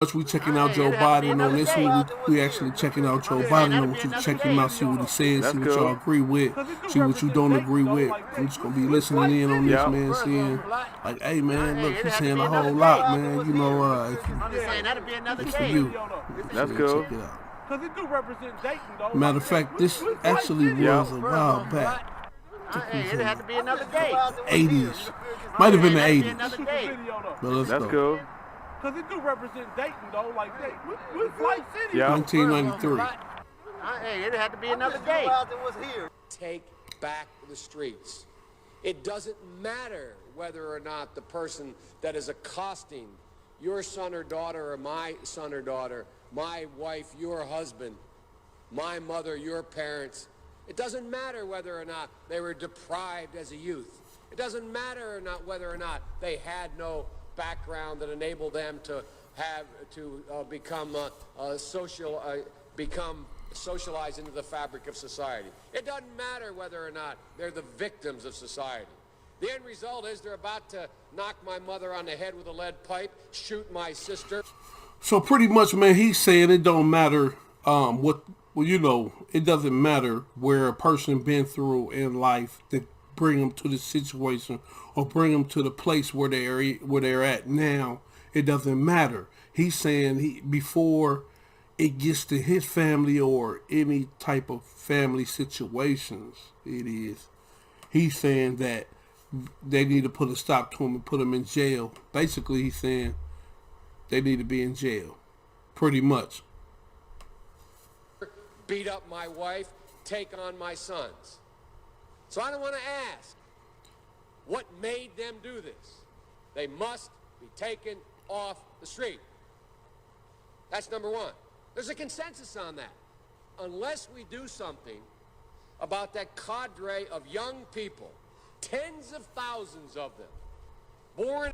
much we checking out Joe Biden on this one. We actually checking out Joe Biden. I want you to check him out, see what he says, see That's what y'all cool. agree with, see what you don't agree with. I'm just gonna be listening in on this, Yeah. man, seeing like, hey man, look, he's saying a whole lot, man. You know, I'm just saying that'll be another it's for day. you. That's So cool. check it out. Because it do represent Dayton, though. Matter of fact, this actually Yeah. was a while back. Hey, it'll have to be another day. 80s. Might have been the Hey, 80s. another day. But let's That's go. cool. Because it do represent Dayton, though. Like, we Flight City. Yeah. 1993. Hey, it'll have to be another day. Take back the streets. It doesn't matter whether or not the person that is accosting your son or daughter or my son or daughter, my wife, your husband, my mother, your parents. It doesn't matter whether or not they were deprived as a youth. It doesn't matter or not whether or not they had no background that enabled them to become socialized into the fabric of society. It doesn't matter whether or not they're the victims of society. The end result is they're about to knock my mother on the head with a lead pipe, shoot my sister. So pretty much, man, he's saying it don't matter it doesn't matter where a person been through in life to bring them to the situation or bring them to the place where they're at now. It doesn't matter. He's saying before it gets to his family or any type of family situations, he's saying that they need to put a stop to him and put him in jail. Basically, he's saying they need to be in jail, pretty much. Beat up my wife, take on my sons. So I don't want to ask what made them do this. They must be taken off the street. That's number one. There's a consensus on that. Unless we do something about that cadre of young people, tens of thousands of them, born.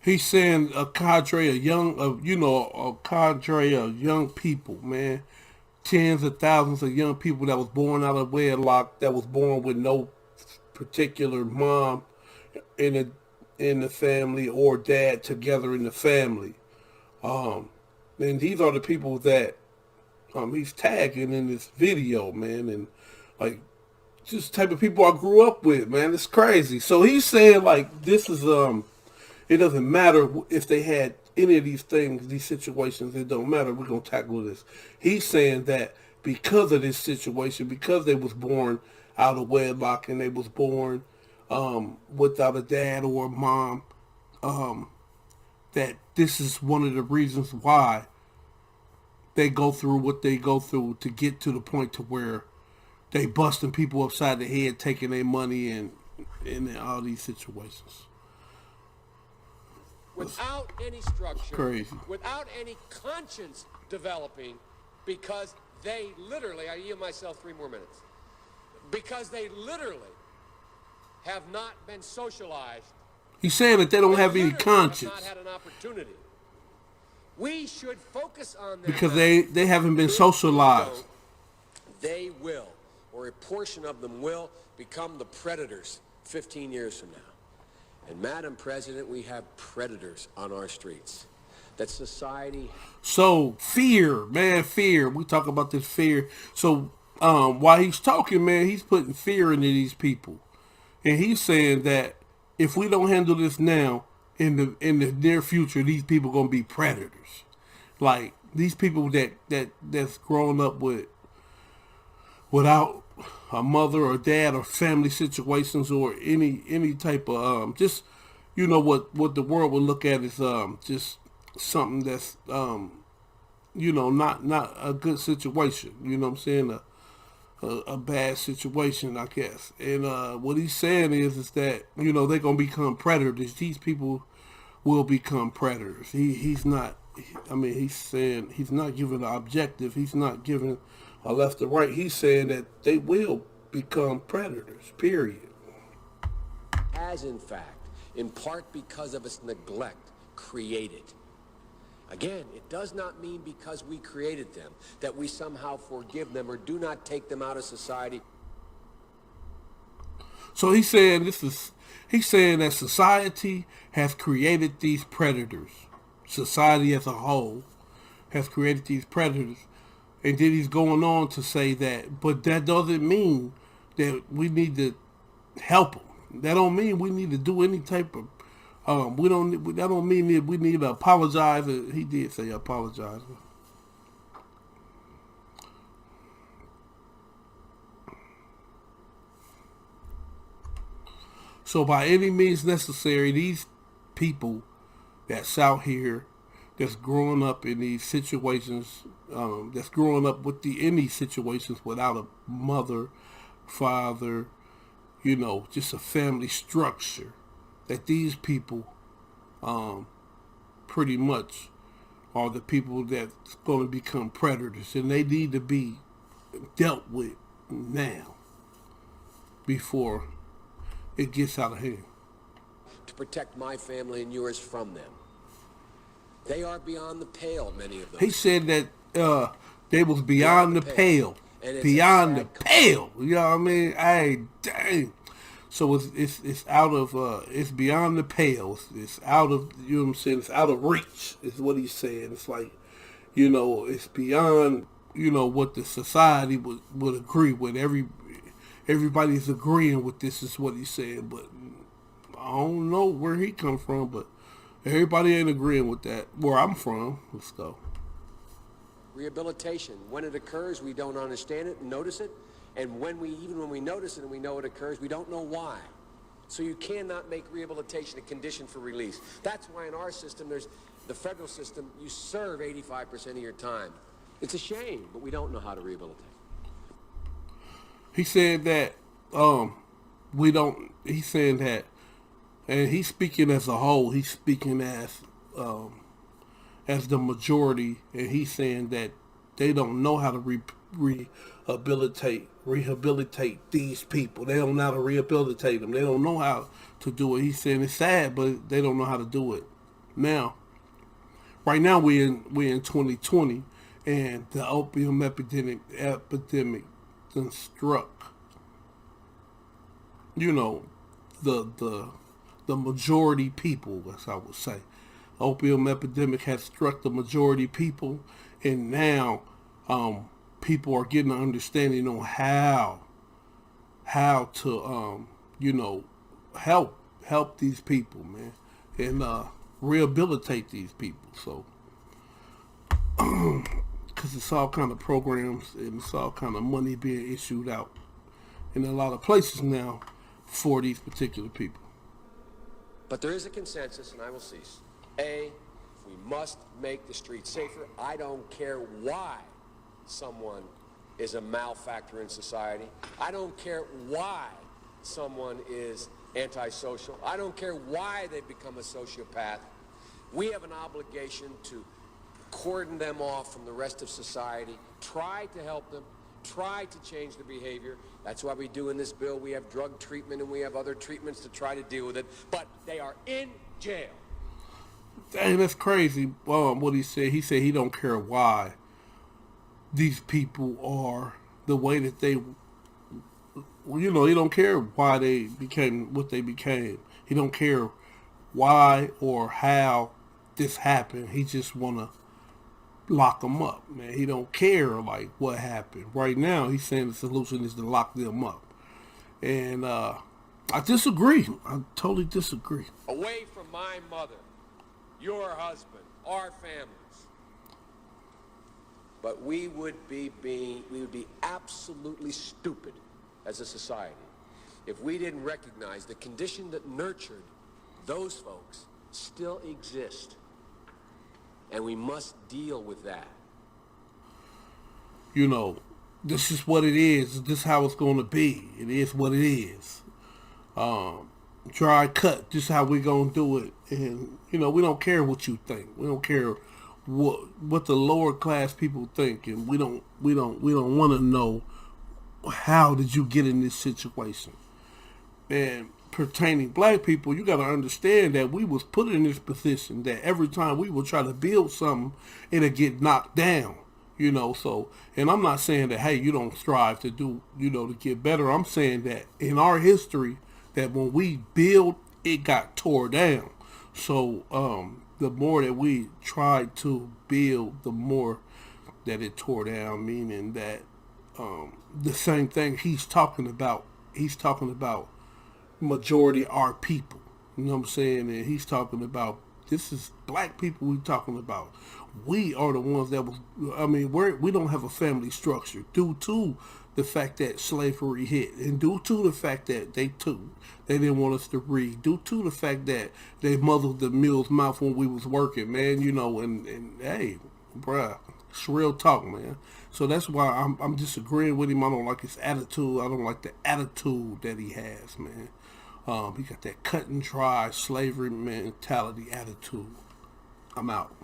He's saying a cadre of young people, man. Tens of thousands of young people that was born out of wedlock, that was born with no particular mom in the family or dad together in the family. And these are the people that he's tagging in this video, man, and like just the type of people I grew up with, man. It's crazy. So he's saying like this is it doesn't matter if they had any of these things, these situations, it don't matter. We're going to tackle this. He's saying that because of this situation, because they was born out of wedlock and they was born without a dad or a mom, that this is one of the reasons why they go through what they go through to get to the point to where they busting people upside the head, taking their money and in all these situations. Without any structure, crazy. Without any conscience developing, because they literally, I yield myself 3 more minutes, because they literally have not been socialized. He's saying that they don't have any conscience. Have not had an opportunity. We should focus on them because they haven't been socialized. They will, or a portion of them will, become the predators 15 years from now. And Madam President, we have predators on our streets. That society. So fear, man, fear. We talk about this fear. So while he's talking, man, he's putting fear into these people, and he's saying that if we don't handle this now, in the near future, these people gonna be predators. Like these people that's grown up without a mother or dad or family situations or any type of just what the world would look at as just something that's not a good situation. You know what I'm saying? A bad situation, I guess. And what he's saying is that they're gonna become predators. These people will become predators. He's not. He's saying he's not giving an objective. He's not giving a left or right. He's saying that they will become predators, period. Has, in fact, in part because of its neglect, created. Again, it does not mean because we created them that we somehow forgive them or do not take them out of society. So he's saying that society has created these predators. society as a whole has created these predators. And then he's going on to say that, but that doesn't mean that we need to help them. That don't mean we need to do any type of. That don't mean that we need to apologize. He did say apologize. So by any means necessary, these people that's out here, that's growing up in these situations, that's growing up in these situations without a mother, father, just a family structure, that these people pretty much are the people that's going to become predators, and they need to be dealt with now before it gets out of hand. To protect my family and yours from them. They are beyond the pale, many of them. He said that they was beyond the pale. Beyond the pale. You know what I mean? Hey, dang. So it's out of it's beyond the pale. It's out of, you know what I'm saying, it's out of reach is what he's saying. It's like, it's beyond, what the society would agree with. Everybody's agreeing with this is what he's saying, but I don't know where he come from, but everybody ain't agreeing with that. Where I'm from, let's go. Rehabilitation. When it occurs, we don't understand it and notice it. And even when we notice it and we know it occurs, we don't know why. So you cannot make rehabilitation a condition for release. That's why in our system, the federal system, you serve 85% of your time. It's a shame, but we don't know how to rehabilitate. He said that he's saying that, and he's speaking as a whole, he's speaking as the majority, and he's saying that they don't know how to rehabilitate these people. They don't know how to rehabilitate them. They don't know how to do it. He's saying it's sad, but they don't know how to do it. Now, right now we're in 2020, and the opium epidemic done struck, the majority people, as I would say. Opium epidemic has struck the majority people, and now people are getting an understanding on how to help these people, man, and rehabilitate these people. So because it's all kind of programs and it's all kind of money being issued out in a lot of places now for these particular people. But there is a consensus, and I will cease. A, we must make the streets safer. I don't care why someone is a malfactor in society. I don't care why someone is antisocial. I don't care why they become a sociopath. We have an obligation to cordon them off from the rest of society, try to help them, try to change their behavior. That's why we do in this bill. We have drug treatment and we have other treatments to try to deal with it, but they are in jail. Dang, that's crazy. What he said he don't care why these people are the way that they, he don't care why they became what they became. He don't care why or how this happened. He just want to lock them up, man. He don't care like what happened. Right now, he's saying the solution is to lock them up. And I disagree. I totally disagree. Away from my mother, your husband, our families. But we would be absolutely stupid as a society if we didn't recognize the condition that nurtured those folks still exist. And we must deal with that. This is what it is. This is how it's going to be. It is what it is. Dry cut. This is how we're going to do it. And, we don't care what you think. We don't care what the lower class people think. And we don't want to know how did you get in this situation. And pertaining black people, you got to understand that we was put in this position that every time we will try to build something, it'll get knocked down, so, and I'm not saying that, hey, you don't strive to do, to get better. I'm saying that in our history, that when we build, it got tore down. So, the more that we tried to build, the more that it tore down. Meaning that the same thing he's talking about. He's talking about majority our people. You know what I'm saying? And he's talking about, this is black people we talking about. We are the ones that was, I mean, we don't have a family structure due to the fact that slavery hit, and due to the fact that they didn't want us to read, due to the fact that they muzzled the mule's mouth when we was working, man, you know, and hey, bruh, it's real talk, man. So that's why I'm disagreeing with him. I don't like his attitude. I don't like the attitude that he has, man. He got that cut and dry slavery mentality attitude. I'm out.